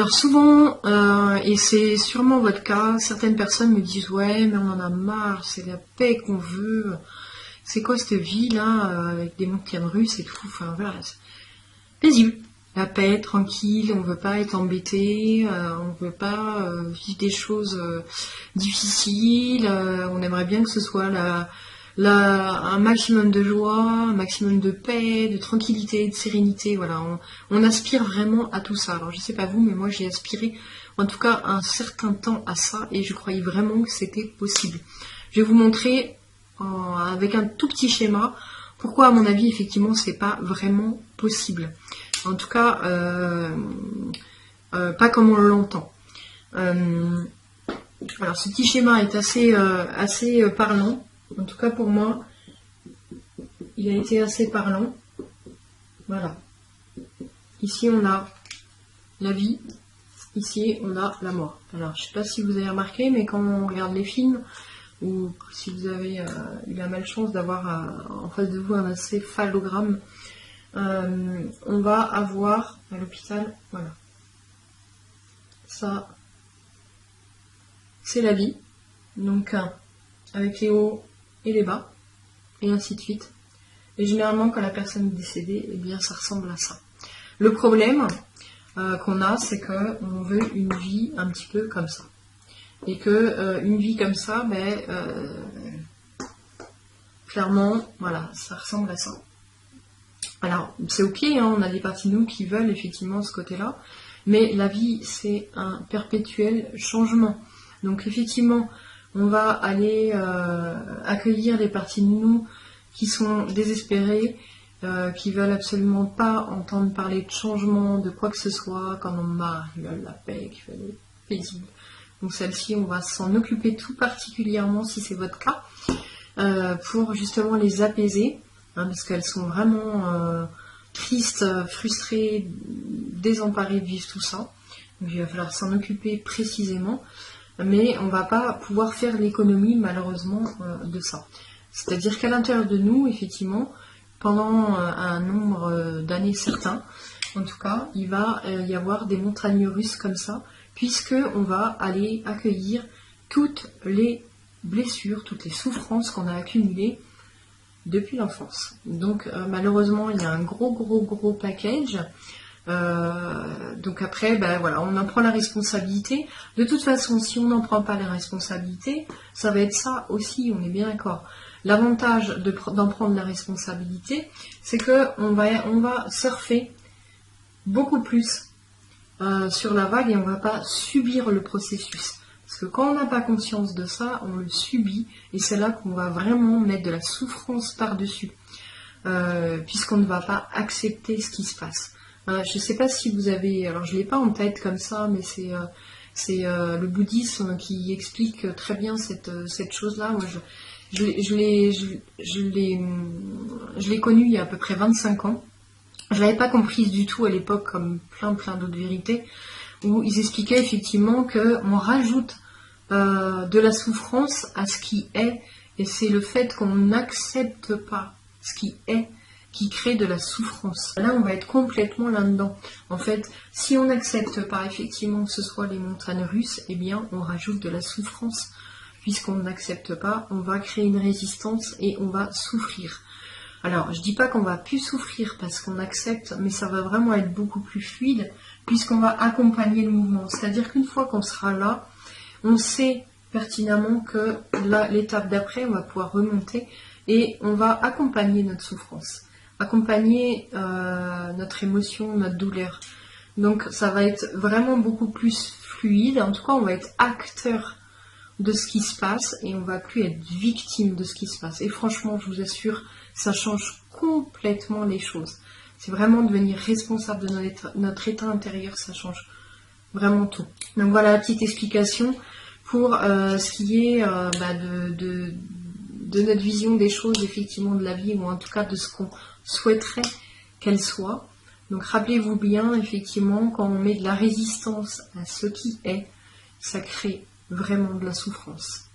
Alors souvent, et c'est sûrement votre cas, certaines personnes me disent ouais mais on en a marre, c'est la paix qu'on veut, c'est quoi cette vie là avec des montagnes russes et tout, enfin voilà, c'est paisible, la paix, tranquille, on veut pas être embêté, on veut pas vivre des choses difficiles, on aimerait bien que ce soit un maximum de joie, un maximum de paix, de tranquillité, de sérénité, voilà, on aspire vraiment à tout ça. Alors je sais pas vous, mais moi j'ai aspiré en tout cas un certain temps à ça et je croyais vraiment que c'était possible. Je vais vous montrer avec un tout petit schéma pourquoi à mon avis effectivement c'est pas vraiment possible. En tout cas, pas comme on l'entend. Alors ce petit schéma est assez parlant. En tout cas pour moi, il a été assez parlant. Voilà. Ici on a la vie, ici on a la mort. Alors je ne sais pas si vous avez remarqué, mais quand on regarde les films, ou si vous avez eu la malchance d'avoir en face de vous un encéphalogramme, on va avoir à l'hôpital, voilà. Ça, c'est la vie. Donc avec les hauts et les bas, et ainsi de suite. Et généralement, quand la personne est décédée, eh bien, ça ressemble à ça. Le problème qu'on a, c'est qu'on veut une vie un petit peu comme ça. Et que une vie comme ça, ben, clairement, voilà, ça ressemble à ça. Alors, c'est ok, hein, on a des parties de nous qui veulent effectivement ce côté-là, mais la vie, c'est un perpétuel changement. Donc, effectivement, on va aller accueillir des parties de nous qui sont désespérées, qui veulent absolument pas entendre parler de changement, de quoi que ce soit, quand on marre, ils veulent la paix, qui veulent être paisible. Donc celle-ci, on va s'en occuper tout particulièrement, si c'est votre cas, pour justement les apaiser, hein, parce qu'elles sont vraiment tristes, frustrées, désemparées de vivre tout ça. Donc il va falloir s'en occuper précisément. Mais on ne va pas pouvoir faire l'économie malheureusement de ça. C'est-à-dire qu'à l'intérieur de nous, effectivement, pendant un nombre d'années certain, en tout cas, il va y avoir des montagnes russes comme ça, puisque on va aller accueillir toutes les blessures, toutes les souffrances qu'on a accumulées depuis l'enfance. Donc malheureusement, il y a un gros package. Donc après, ben voilà, on en prend la responsabilité. De toute façon, si on n'en prend pas la responsabilité, ça va être ça aussi, on est bien d'accord. L'avantage d'en prendre la responsabilité, c'est que on va surfer beaucoup plus sur la vague et on va pas subir le processus. Parce que quand on n'a pas conscience de ça, on le subit et c'est là qu'on va vraiment mettre de la souffrance par-dessus. Puisqu'on ne va pas accepter ce qui se passe. Je ne sais pas si vous avez, alors je ne l'ai pas en tête comme ça, mais c'est le bouddhisme qui explique très bien cette chose-là. Moi, je l'ai connu il y a à peu près 25 ans. Je ne l'avais pas comprise du tout à l'époque, comme plein d'autres vérités, où ils expliquaient effectivement qu'on rajoute de la souffrance à ce qui est, et c'est le fait qu'on n'accepte pas ce qui est, qui crée de la souffrance. Là, on va être complètement là-dedans. En fait, si on n'accepte pas effectivement que ce soit les montagnes russes, eh bien, on rajoute de la souffrance. Puisqu'on n'accepte pas, on va créer une résistance et on va souffrir. Alors, je dis pas qu'on va plus souffrir parce qu'on accepte, mais ça va vraiment être beaucoup plus fluide, puisqu'on va accompagner le mouvement. C'est-à-dire qu'une fois qu'on sera là, on sait pertinemment que l'étape d'après, on va pouvoir remonter et on va accompagner notre souffrance. Accompagner notre émotion, notre douleur. Donc ça va être vraiment beaucoup plus fluide. En tout cas, on va être acteur de ce qui se passe et on va plus être victime de ce qui se passe. Et franchement, je vous assure, ça change complètement les choses. C'est vraiment devenir responsable de notre état intérieur, ça change vraiment tout. Donc voilà la petite explication pour ce qui est de notre vision des choses, effectivement, de la vie, ou en tout cas de ce qu'on souhaiterait qu'elle soit. Donc rappelez-vous bien, effectivement, quand on met de la résistance à ce qui est, ça crée vraiment de la souffrance.